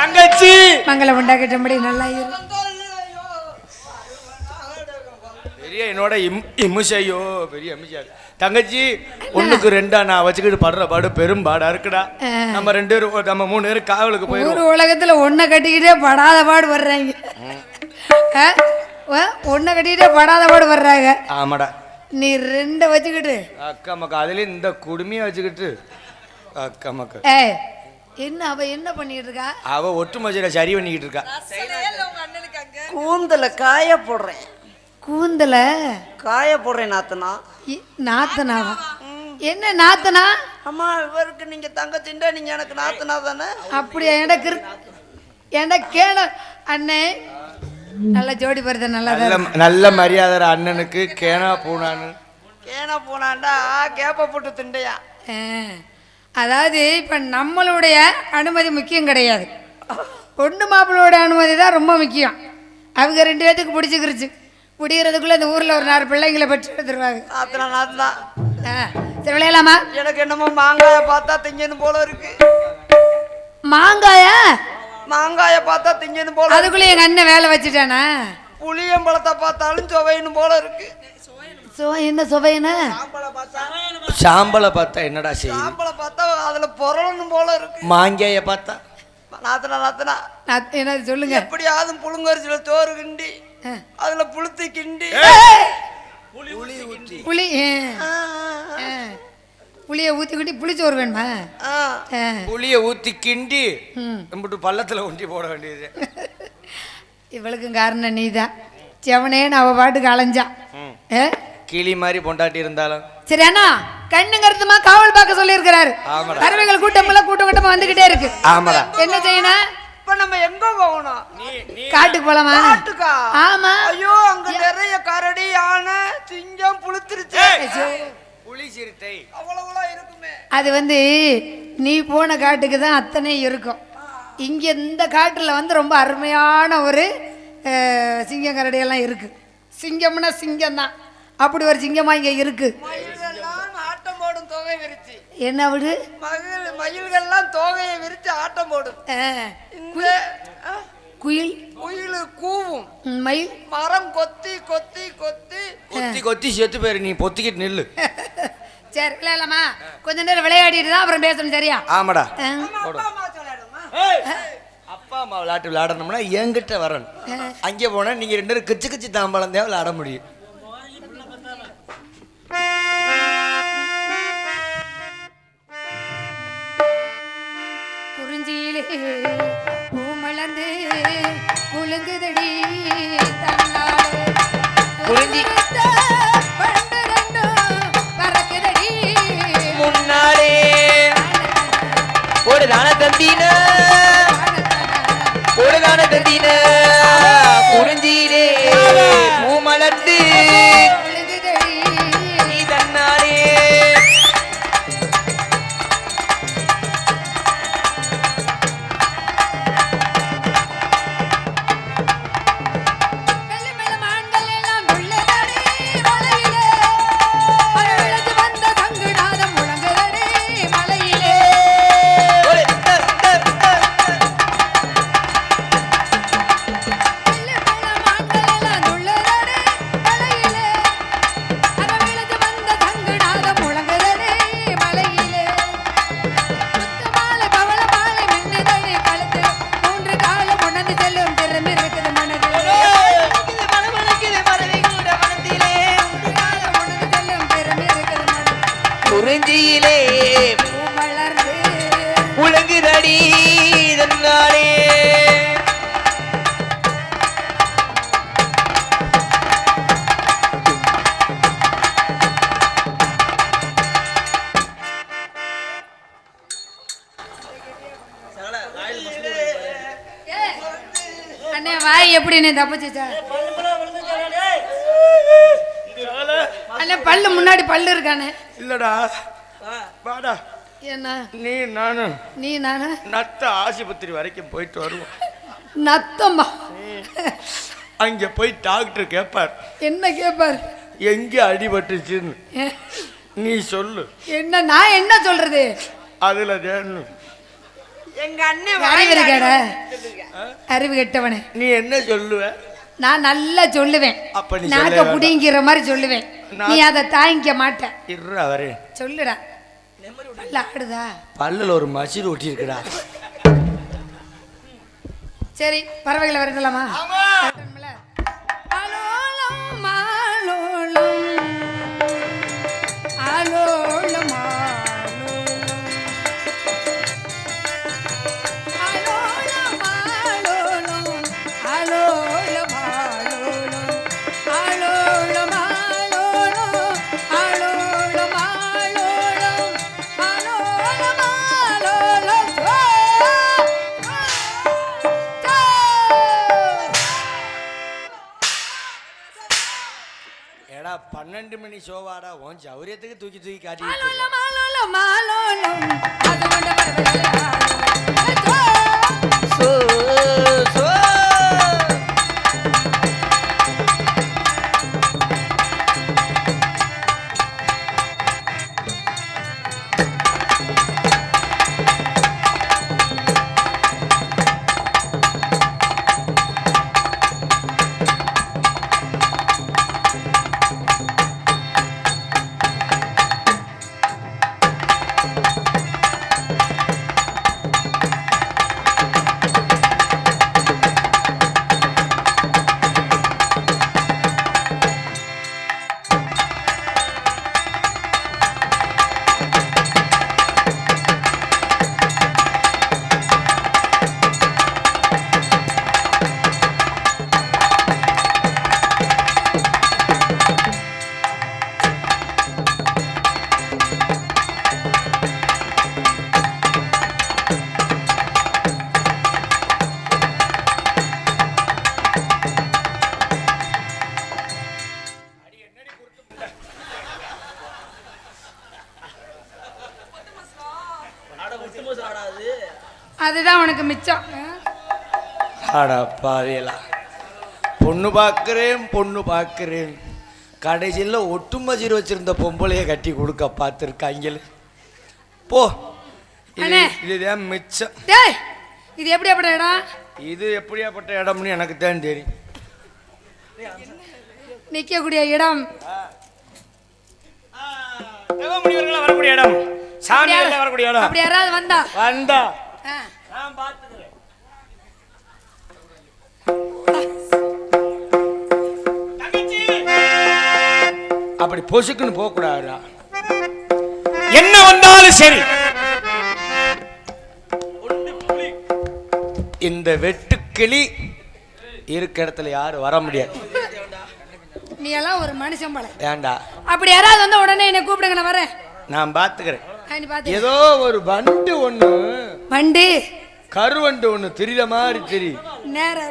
தங்கச்சி மங்களம் உண்டாக்கட்டபடி நல்லா இரு. பெரிய என்னோட இம்முசையோ பெரிய இம்முசை. தங்கச்சி ஒண்ணுக்கு ரெண்டா நான் வச்சுக்கிட்டு படுற பாடு பெரும் பாடா இருக்குடா. நம்ம 2 பேரும் நம்ம 3 பேரும் காவலுக்கு போயிருவோம். ஒரு உலகத்துல ஒன்ன கட்டிக்கிட்டே படாத பாடு வர்றாங்க. ஒன்ன கட்டிக்கிட்டே படாத பாடு வர்றாங்க. ஆமாடா. நீ 2 வச்சுக்கிட்டு அக்கா மக்கா அதுல இந்த குடுமையை வச்சுக்கிட்டு அக்கா மக்கா. என்ன அவ என்ன பண்ணிட்டு இருக்கா? அவ ஒட்டு மஜில சரி பண்ணிக்கிட்டு இருக்கா. கூந்தல காய போடுறேன். கூந்தல காய போடுறேன் நாத்தனா. நாத்தனாவா? என்ன நாத்தனா? அம்மா இவருக்கு நீங்க தங்கச்சிண்டா நீங்க எனக்கு நாத்தனா தானே? அப்படியா? எனக்கு கேள அண்ணே நல்ல ஜோடி பருத நல்ல மரியாதை அண்ணனுக்கு. கேனா பூனான்னு கேனா பூனாண்டா கேப்ப போட்டு திண்டையா. அதாவது இப்ப நம்மளுடைய அனுமதி முக்கியம் கிடையாது, பொண்ணு மாப்பிள்ளோட அனுமதி தான் ரொம்ப முக்கியம். அவங்க 2 பேத்துக்கு பிடிச்சிக்கிருச்சு. பிடிக்கிறதுக்குள்ள இந்த ஊர்ல ஒரு 4 பிள்ளைங்களை பெற்று எடுத்துருவாங்க. சரி விளையாடலாமா? எனக்கு என்னமோ மாங்காய பார்த்தா திங்கன்னு போல இருக்கு. மாங்காய பார்த்தா திங்கன்னு போல. அதுக்குள்ள எங்க அண்ணன் வேலை வச்சுட்டானா? புளியம்பழத்தை பார்த்தாலும் சுவைன்னு போல இருக்கு. என்ன சுவைன்னு? சாம்பலை பார்த்தா என்னடா செய்யும்? சாம்பலை பார்த்தா அதுல பொருள்னு போல இருக்கு. மாங்காய பார்த்தா நாத்தனா என்ன சொல்லுங்க. எப்படியாவது புழுங்கரிசில சோறு கிண்டி அதுல புளுத்தி கிண்டி புளிய ஊத்தி கிண்டி புளிச்சோறு வேணுமா? புளிய ஊத்தி கிண்டி பள்ளத்துல ஊண்டி போட வேண்டியது. இவளுக்கும் காரணம் நீதான். செவனேன்னு அவ பாட்டுக்கு அலைஞ்சான். கிளி மாதிரி பொண்டாட்டி இருந்தாலும் சரி அண்ணா கண்ணுங்கிறதுமா காவல் பார்க்க சொல்லி இருக்கிறாரு. பறவைகள் கூட்டமா வந்துகிட்டே இருக்கு. என்ன செய்யணும்? இப்ப நம்ம எங்க போகணும்? காட்டுக்கு போலாமா? காட்டுக்கா? ஆமா. ஐயோ அங்க நிறைய கரடி யானை சிங்கம் புளுத்திருச்சு புலி சிறுத்தை அவ்வளவுலாம் இருக்குமே. அது நீ போன காட்டுக்கு தான் அத்தனை இருக்கும். இங்க இந்த காட்டுல ரொம்ப அருமையான ஒரு சிங்கம் கரடி எல்லாம் இருக்கு. சிங்கம்னா சிங்கம் தான். அப்படி ஒரு சிங்கமா இங்க இருக்கு. ஆட்டம் போடும் தொகை விரிச்சு. என்ன விடு? மயில்கள்லாம் தொகையை விரிச்சு ஆட்டம் போடும். குயில் கூவும். மயில் மரம் கொத்தி கொத்தி கொத்தி கொத்தி கொத்தி செத்து பேரு. நீ பொத்திக்கிட்டு நில்லு. சரி விளையாடலாமா? கொஞ்ச நேரம் விளையாடிட்டு தான் அப்புறம் பேசணும். சரியா? ஆமாடா. அப்பா அம்மா விளையாட்டு விளையாடணும்னா என்கிட்ட வரணும். அங்கே போனா நீங்க 2 பேரும் கிச்சு கிச்சு தாம்பாளம் தான் விளையாட முடியும். குறிஞ்சியிலே பூமலர்ந்து குலுங்குதடி பறக்குதடி முன்னாலே ஒரு தான தந்தீன குறிஞ்சியிலே பூமலர்ந்து குறிஞ்சியிலே உலங்குதடி தன்னாலே. அண்ணே வாய் எப்படி என்ன தப்பிச்சா? அண்ணே பல்லு முன்னாடி பல்லு இருக்கானே. இல்லடா வாடா. என்ன நீ நானு நத்த ஆஸ்பத்திரி வரைக்கும் போயிட்டு வருவோம். நத்தம்மா அங்க போய் டாக்டர் கேட்பார். என்ன கேட்பார்? எங்க அடிபட்டுச்சுன்னு நீ சொல்லு. என்ன நான் என்ன சொல்றது? அதுல எங்க அண்ணன் அறிவு கெட்டவனே. நீ என்ன சொல்லுவ? நான் நல்லா சொல்லுவேன். அப்ப நீ நாக்க சொல்லவே புடிங்கிற மாதிரி சொல்லுவேன். நீ அதை தாங்கிக்க மாட்ட. இருடா வரே. சொல்லுடா. நல்லா ஆடுதா? பல்லுல ஒரு மசிறு ஒட்டி இருக்குடா. சரி பறவைகளை வரலாமா? ஆலோலம் மாலோலம் ஆலோலம் ஆலோலம் ஆலோலம் ஆலோலம் ஆலோலம் ஆலோலம் ஆலோலம் ஆலோலம் ஆலோலம் ஏடா 12 மணி ஷோவாடா உன் சௌரியத்துக்கு தூக்கி தூக்கி காட்டி ஆலோலம் ஆலோலம் ஆலோலம் அது கொண்ட பறவைகளை சோ சோ அதுதான் உனக்கு மிச்சம். ஆடா பாவியலா. பொண்ணு பார்க்குறேன் கடைசியில் ஒட்டு மஜீர் வச்சிருந்த பொம்பளையை கட்டி கொடுக்க பார்த்துருக்காங்க. போ இதுதான் மிச்சம். டேய் இது எப்படியாப்பட்ட இடம்? இது எப்படியாப்பட்ட இடம்னு எனக்கு தான் தெரியும். நிற்கக்கூடிய இடம் வரக்கூடிய இடம் சாமி வரக்கூடிய இடம். அப்படி யாராவது வந்தா நான் பார்த்துக்கிறேன். அப்படி பொசுக்குன்னு போக கூடாதா? என்ன வந்தாலும் சரி இந்த வெட்டுக்கிளி இருக்க இடத்துல யாரும் வர முடியாது. நீ எல்லாம் ஒரு மனுஷன் போல. ஏண்டா அப்படி யாராவது வந்தா உடனே என்ன கூப்பிடுங்க, நான் வரேன். நான் பாத்துக்கிறேன். ஏதோ ஒரு வண்டு ஒண்ணு வண்டு கருவண்டு ஒண்ணு தெரியல மாதிரி தெரியும். நேரம்